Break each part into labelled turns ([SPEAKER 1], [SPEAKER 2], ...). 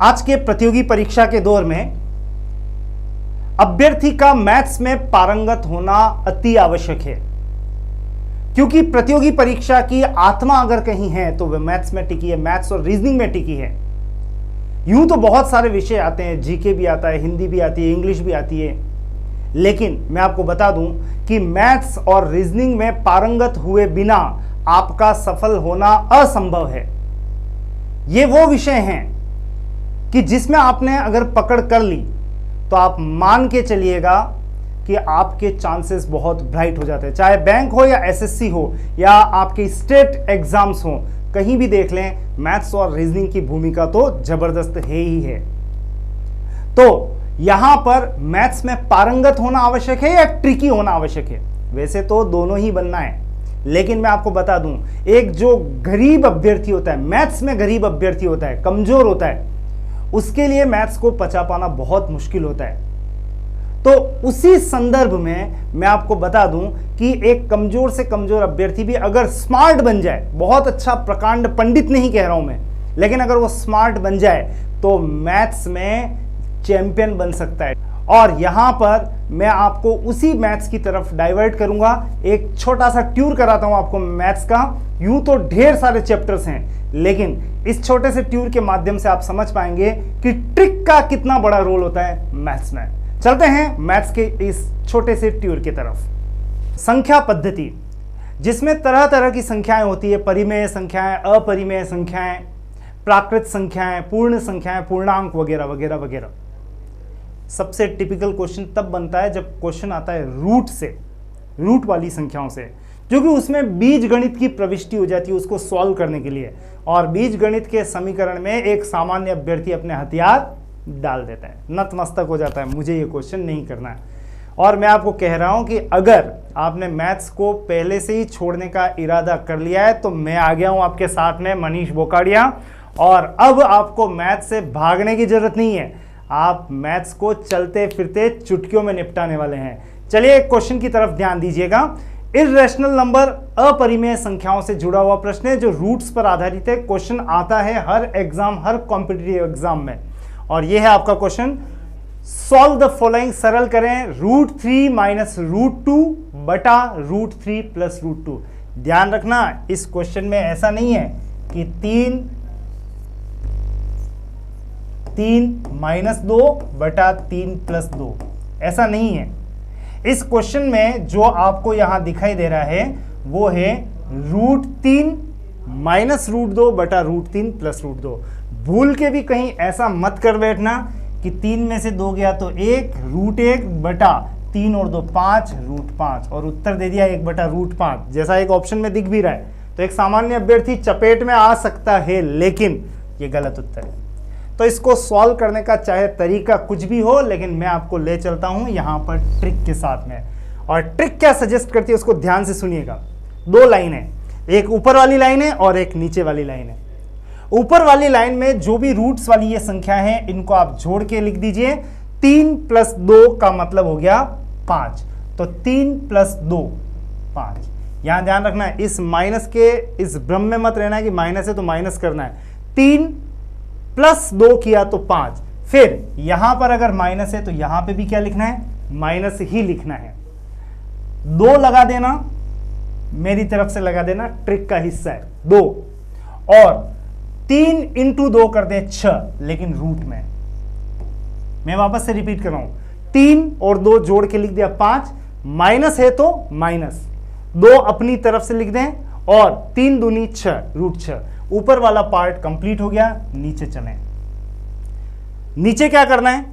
[SPEAKER 1] आज के प्रतियोगी परीक्षा के दौर में अभ्यर्थी का मैथ्स में पारंगत होना अति आवश्यक है, क्योंकि प्रतियोगी परीक्षा की आत्मा अगर कहीं है तो वह मैथ्स में टिकी है, मैथ्स और रीजनिंग में टिकी है। यूं तो बहुत सारे विषय आते हैं, जीके भी आता है, हिंदी भी आती है, इंग्लिश भी आती है, लेकिन मैं आपको बता दूं कि मैथ्स और रीजनिंग में पारंगत हुए बिना आपका सफल होना असंभव है। ये वो विषय हैं कि जिसमें आपने अगर पकड़ कर ली तो आप मान के चलिएगा कि आपके चांसेस बहुत ब्राइट हो जाते हैं। चाहे बैंक हो या एसएससी हो या आपके स्टेट एग्जाम्स हो, कहीं भी देख लें, मैथ्स और रीजनिंग की भूमिका तो जबरदस्त है ही है। तो यहां पर मैथ्स में पारंगत होना आवश्यक है या ट्रिकी होना आवश्यक है? वैसे तो दोनों ही बनना है, लेकिन मैं आपको बता दूं, एक जो गरीब अभ्यर्थी होता है, मैथ्स में गरीब अभ्यर्थी होता है, कमजोर होता है, उसके लिए मैथ्स को पचा पाना बहुत मुश्किल होता है। तो उसी संदर्भ में मैं आपको बता दूं कि एक कमजोर से कमजोर अभ्यर्थी भी अगर स्मार्ट बन जाए, बहुत अच्छा प्रकांड पंडित नहीं कह रहा हूं मैं, लेकिन अगर वो स्मार्ट बन जाए तो मैथ्स में चैंपियन बन सकता है। और यहां पर मैं आपको उसी मैथ्स की तरफ डाइवर्ट करूंगा। एक छोटा सा ट्यूर कराता हूं आपको मैथ्स का। यूं तो ढेर सारे चैप्टर्स हैं, लेकिन इस छोटे से ट्यूर के माध्यम से आप समझ पाएंगे कि ट्रिक का कितना बड़ा रोल होता है मैथ्स में। चलते हैं मैथ्स के इस छोटे से ट्यूर की तरफ। संख्या पद्धति, जिसमें तरह तरह की संख्याएं होती है, परिमेय संख्याएं, अपरिमेय संख्याएं, प्राकृत संख्याएं, पूर्ण संख्याएं, पूर्णांक वगैरह वगैरह वगैरह। सबसे टिपिकल क्वेश्चन तब बनता है जब क्वेश्चन आता है रूट से, रूट वाली संख्याओं से, क्योंकि उसमें बीज गणित की प्रविष्टि हो जाती है उसको सॉल्व करने के लिए, और बीज गणित के समीकरण में एक सामान्य अभ्यर्थी अपने हथियार डाल देता है, नतमस्तक हो जाता है, मुझे ये क्वेश्चन नहीं करना है। और मैं आपको कह रहा हूं कि अगर आपने मैथ्स को पहले से ही छोड़ने का इरादा कर लिया है तो मैं आ गया हूं आपके साथ में, मनीष बोकाडिया, और अब आपको मैथ्स से भागने की जरूरत नहीं है। आप मैथ्स को चलते फिरते चुटकियों में निपटाने वाले हैं। चलिए एक क्वेश्चन की तरफ ध्यान दीजिएगा। इर्रेशनल नंबर, अपरिमेय संख्याओं से जुड़ा हुआ प्रश्न है जो रूट्स पर आधारित है। क्वेश्चन आता है हर एग्जाम, हर कॉम्पिटिटिव एग्जाम में, और यह है आपका क्वेश्चन। सॉल्व द फॉलोइंग, सरल करें √3 - √2 बटा √3 + √2। ध्यान रखना, इस क्वेश्चन में ऐसा नहीं है कि 3 - 2 बटा 3 + 2, ऐसा नहीं है। इस क्वेश्चन में जो आपको यहां दिखाई दे रहा है वो है √3 - √2 बटा √3 + √2। भूल के भी कहीं ऐसा मत कर बैठना कि 3 में से 2 गया तो 1, √1 बटा 3 और 2 5, √5, और उत्तर दे दिया 1 बटा √5, जैसा एक ऑप्शन में दिख भी रहा है। तो एक सामान्य अभ्यर्थी चपेट में आ सकता है, लेकिन ये गलत उत्तर है। तो इसको सॉल्व करने का चाहे तरीका कुछ भी हो, लेकिन मैं आपको ले चलता हूं यहां पर ट्रिक के साथ में। और ट्रिक क्या सजेस्ट करती है उसको ध्यान से सुनिएगा। 2 लाइन है, एक ऊपर वाली लाइन है और एक नीचे वाली लाइन है। ऊपर वाली लाइन में जो भी रूट्स वाली ये संख्या है, इनको आप जोड़ के लिख दीजिए। 3 + 2 का मतलब हो गया 5, तो 3 + 2 5। यहां ध्यान रखना है, इस माइनस के इस भ्रम में मत रहना है कि माइनस है तो माइनस करना है। 3 + 2 किया तो 5। फिर यहां पर अगर माइनस है तो यहां पे भी क्या लिखना है? माइनस ही लिखना है। 2 लगा देना, मेरी तरफ से लगा देना, ट्रिक का हिस्सा है 2। और 3 × 2 कर दें 6, लेकिन रूट में। मैं वापस से रिपीट कर रहा हूं, 3 और 2 जोड़ के लिख दिया 5, माइनस है तो माइनस, 2 अपनी तरफ से लिख दें, और 3 दूनी 6, √6। ऊपर वाला पार्ट कंप्लीट हो गया, नीचे चलें। नीचे क्या करना है?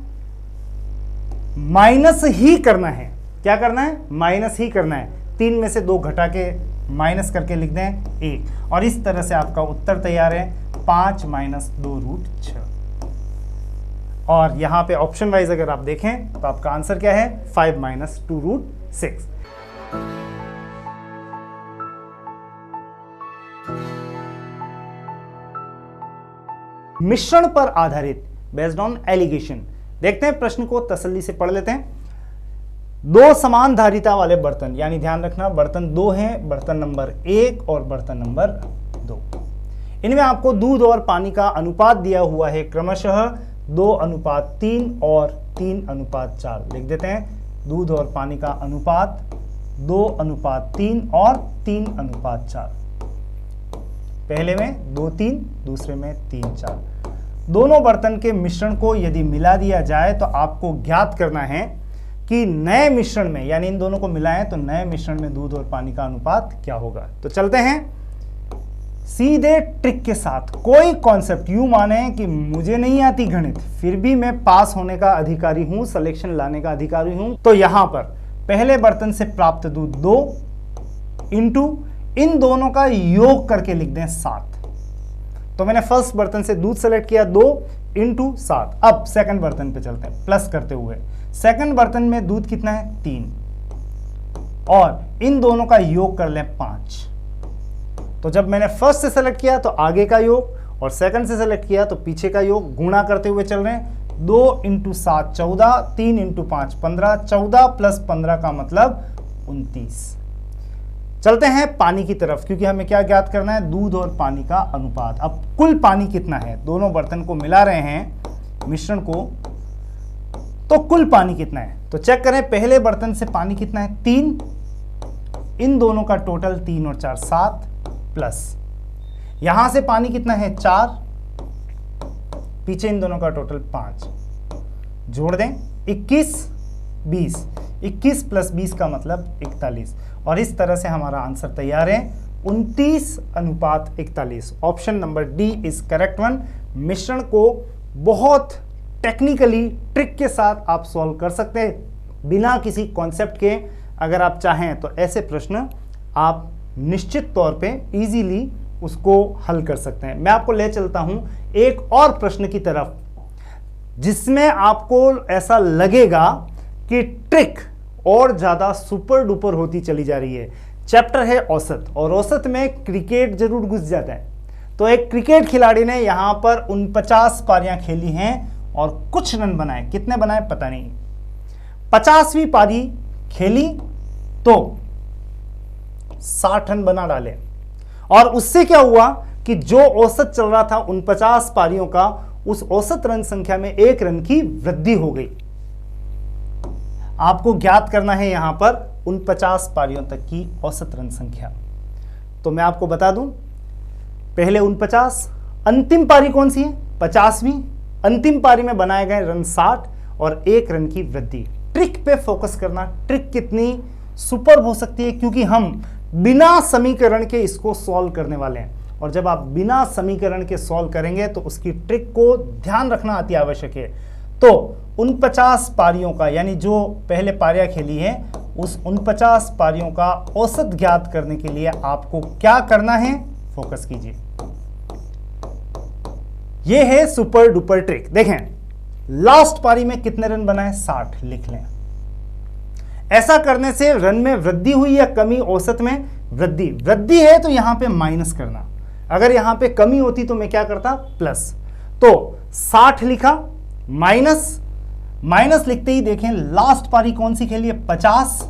[SPEAKER 1] माइनस ही करना है। क्या करना है? माइनस ही करना है। 3 में से 2 घटा के माइनस करके लिख दें 1, और इस तरह से आपका उत्तर तैयार है, 5 - 2 √6। और यहां पे ऑप्शन वाइज अगर आप देखें तो आपका आंसर क्या है? 5 - 2 √6। मिश्रण पर आधारित, बेस्ड ऑन एलिगेशन। देखते हैं प्रश्न को तसल्ली से पढ़ लेते हैं। 2 समान धारिता वाले बर्तन, यानी ध्यान रखना बर्तन 2 हैं, बर्तन नंबर 1 और बर्तन नंबर 2। इनमें आपको दूध और पानी का अनुपात दिया हुआ है क्रमशः 2:3 और 3:4। लिख देते हैं, दूध और पानी का अनुपात 2:3 और 3:4। पहले में 2:3, दूसरे में 3:4। दोनों बर्तन के मिश्रण को यदि मिला दिया जाए तो आपको ज्ञात करना है कि नए मिश्रण में, यानी इन दोनों को मिलाएं तो नए मिश्रण में दूध और पानी का अनुपात क्या होगा। तो चलते हैं सीधे ट्रिक के साथ। कोई कॉन्सेप्ट, यूं माने कि मुझे नहीं आती गणित, फिर भी मैं पास होने का अधिकारी हूं, सिलेक्शन लाने का अधिकारी हूं। तो यहां पर पहले बर्तन से प्राप्त दूध 2 इंटू इन दोनों का योग करके लिख दें 7। तो मैंने फर्स्ट बर्तन से दूध सेलेक्ट किया 2 इंटू 7। अब सेकंड बर्तन पे चलते हैं प्लस करते हुए। सेकंड बर्तन में दूध कितना है 3 और इन दोनों का योग कर लें 5। तो जब मैंने फर्स्ट से सेलेक्ट किया तो आगे का योग और सेकंड से सेलेक्ट किया तो पीछे का योग, गुणा करते हुए चल रहे हैं। 2 इंटू 7 14, 3 इंटू 5 15, 14 प्लस 15 का मतलब 29। चलते हैं पानी की तरफ, क्योंकि हमें क्या ज्ञात करना है, दूध और पानी का अनुपात। अब कुल पानी कितना है, दोनों बर्तन को मिला रहे हैं मिश्रण को, तो कुल पानी कितना है तो चेक करें। पहले बर्तन से पानी कितना है 3, इन दोनों का टोटल 3 और 4 7, प्लस यहां से पानी कितना है 4, पीछे इन दोनों का टोटल 5, जोड़ दें 21 20, 21 प्लस 20 का मतलब 41। और इस तरह से हमारा आंसर तैयार है 29:41। Option number D is correct one. मिश्रण को बहुत टेक्निकली ट्रिक के साथ आप सॉल्व कर सकते हैं बिना किसी कॉन्सेप्ट के। अगर आप चाहें तो ऐसे प्रश्न आप निश्चित तौर पे इजीली उसको हल कर सकते हैं। मैं आपको ले चलता हूं एक और प्रश्न की तरफ, जिसमें आपको ऐसा लगेगा कि ट्रिक और ज्यादा सुपर डुपर होती चली जा रही है। चैप्टर है औसत, और औसत में क्रिकेट जरूर घुस जाता है। तो एक क्रिकेट खिलाड़ी ने यहां पर 49 पारियां खेली हैं और कुछ रन बनाए, कितने बनाए पता नहीं। 50वीं पारी खेली तो 60 रन बना डाले, और उससे क्या हुआ कि जो औसत चल रहा था 49 पारियों का, उस औसत रन संख्या में 1 रन की वृद्धि हो गई। आपको ज्ञात करना है यहां पर 49 पारियों तक की औसत रन संख्या। तो मैं आपको बता दूं, पहले 49, अंतिम पारी कौन सी है 50वीं, अंतिम पारी में बनाए गए रन 60 और 1 रन की वृद्धि। ट्रिक पे फोकस करना, ट्रिक कितनी सुपर हो सकती है, क्योंकि हम बिना समीकरण के इसको सॉल्व करने वाले हैं। और जब आप बिना समीकरण के सॉल्व करेंगे तो उसकी ट्रिक को ध्यान रखना अति आवश्यक है। तो 49 पारियों का, यानी जो पहले पारियां खेली है, उस 49 पारियों का औसत ज्ञात करने के लिए आपको क्या करना है, फोकस कीजिए। यह है सुपर डुपर ट्रिक। देखें लास्ट पारी में कितने रन बनाए 60, लिख लें। ऐसा करने से रन में वृद्धि हुई या कमी, औसत में वृद्धि। वृद्धि है तो यहां पे माइनस करना, अगर यहां पे कमी होती तो मैं क्या करता प्लस। तो 60 लिखा, माइनस, माइनस लिखते ही देखें लास्ट पारी कौन सी खेली है 50,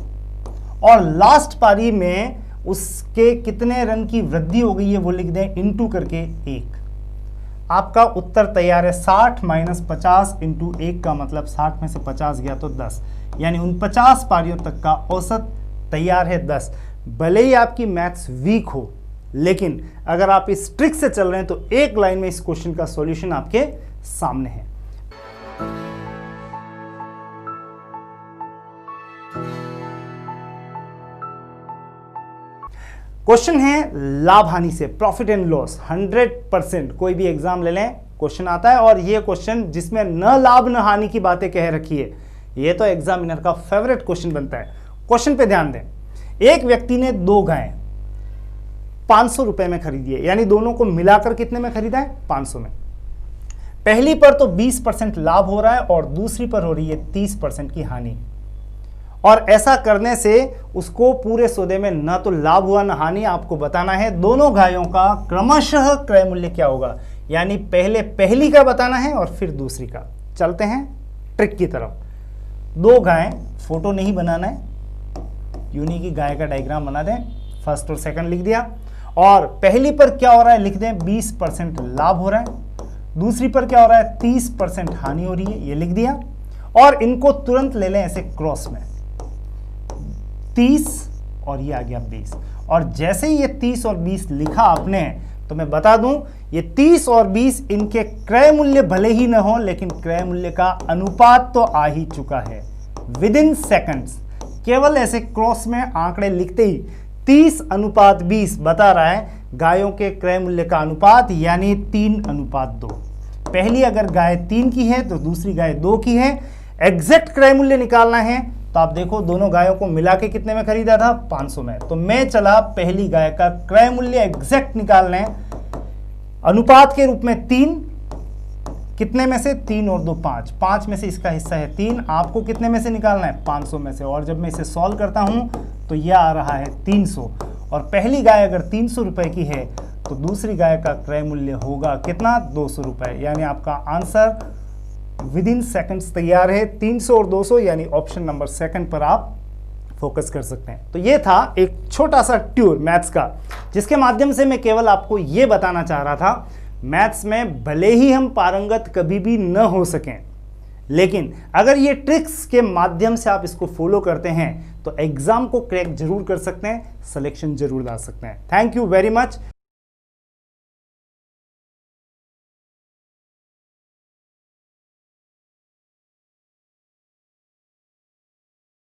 [SPEAKER 1] और लास्ट पारी में उसके कितने रन की वृद्धि हो गई है वो लिख दें इंटू करके 1। आपका उत्तर तैयार है 60 माइनस 50 इंटू 1 का मतलब 60 में से 50 गया तो 10, यानी 49 पारियों तक का औसत तैयार है 10। भले ही आपकी मैथ्स वीक हो, लेकिन अगर आप इस ट्रिक से चल रहे हैं तो एक लाइन में इस क्वेश्चन का सॉल्यूशन आपके सामने है। क्वेश्चन है लाभ हानि से, प्रॉफिट एंड लॉस। 100% कोई भी एग्जाम ले लें क्वेश्चन आता है, और ये क्वेश्चन जिसमें न लाभ न हानि की बातें कह रखी है, ये तो एग्जामिनर का फेवरेट क्वेश्चन बनता है। क्वेश्चन पे ध्यान दें। एक व्यक्ति ने 2 गायें 500 रुपए में खरीदी है, यानी दोनों को मिलाकर कितने में खरीदा है 500 में। पहली पर तो 20% लाभ हो रहा है और दूसरी पर हो रही है 30% की हानि। और ऐसा करने से उसको पूरे सौदे में ना तो लाभ हुआ ना हानि। आपको बताना है दोनों गायों का क्रमशः क्रय मूल्य क्या होगा, यानी पहले पहली का बताना है और फिर दूसरी का। चलते हैं ट्रिक की तरफ। 2 गायें, फोटो नहीं बनाना है, यूनी की गाय का डायग्राम बना दें, फर्स्ट और सेकंड लिख दिया, और पहली पर क्या हो रहा है लिख दें 20% लाभ हो रहा है, दूसरी पर क्या हो रहा है 30% हानि हो रही है, ये लिख दिया। और इनको तुरंत ले लें ऐसे क्रॉस में, 30 और ये आ गया 20। और जैसे ही ये 30 और 20 लिखा आपने, तो मैं बता दूं ये 30 और 20 इनके क्रय मूल्य भले ही ना हो, लेकिन क्रय मूल्य का अनुपात तो आ ही चुका है विद इन सेकेंड्स। केवल ऐसे क्रॉस में आंकड़े लिखते ही 30:20 बता रहा है गायों के क्रय मूल्य का अनुपात, यानी 3:2। पहली अगर गाय 3 की है तो दूसरी गाय 2 की है। एग्जैक्ट क्रय मूल्य निकालना है तो आप देखो दोनों गायों को मिला के कितने में खरीदा था, 500 में। तो मैं चला पहली गाय का क्रय मूल्य एग्जैक्ट निकालने, अनुपात के रूप में 3, कितने में से 3 और 2 5, 5 में से इसका हिस्सा है 3, आपको कितने में से निकालना है 500 में से। और जब मैं इसे सॉल्व करता हूं तो यह आ रहा है 300। और पहली गाय अगर 300 रुपए की है तो दूसरी गाय का क्रय मूल्य होगा कितना, 200 रुपए। यानी आपका आंसर विद इन सेकेंड्स तैयार है, 300 और 200, यानी ऑप्शन नंबर सेकंड पर आप फोकस कर सकते हैं। तो ये था एक छोटा सा ट्यूर मैथ्स का, जिसके माध्यम से मैं केवल आपको ये बताना चाह रहा था मैथ्स में भले ही हम पारंगत कभी भी न हो सकें, लेकिन अगर ये ट्रिक्स के माध्यम से आप इसको फॉलो करते हैं तो एग्जाम को क्रैक जरूर कर सकते हैं, सिलेक्शन जरूर ला सकते हैं। Thank you very much.